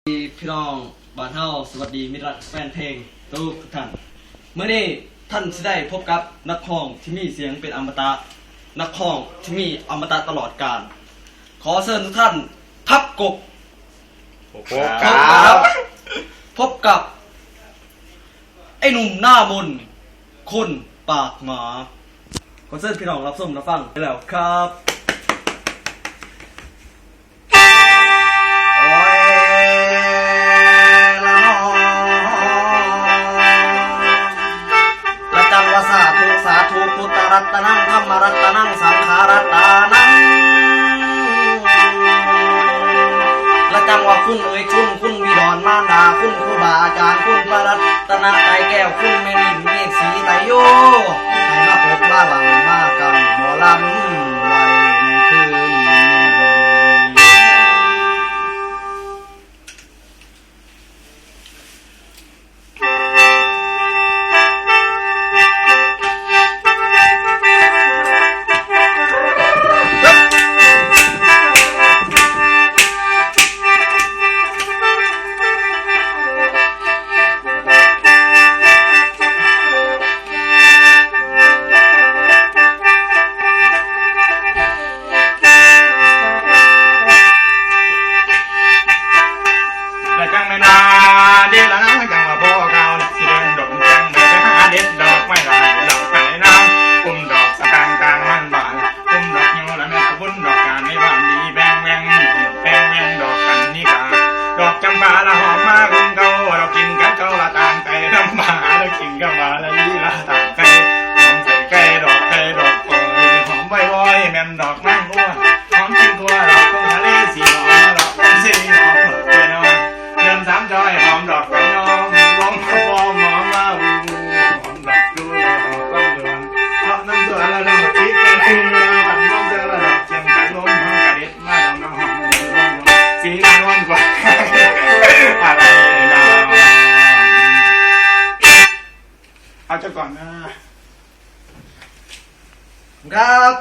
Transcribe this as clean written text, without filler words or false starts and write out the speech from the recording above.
พี่น้องบ้านเฮาสวัสดีมิตรรักแฟนเพลงทุกท่านเมื่อนี้ท่านจะได้พบกับนักร้องที่มีเสียงเป็นอมตะนักร้องที่มีอมตะตลอดกาลขอเชิญทุกท่านพับกบพบกับไอ้หนุ่มหน้ามนคนปากหมาขอเชิญพี่น้องรับชมรับฟังไปแล้วครับพุทธรัตนังธรรมรัตนังสังฆารัตนังและจังว่าคุณคุณวิดรมารดาคุณครูบาอาจารย์คุณพระรัตนใจแก้วคุณแม่นินเมฆศรีไตโยให้มาพบมาหวังมากันหมอลำไว้ในคืนเอาเจ้าก่อนนะครับ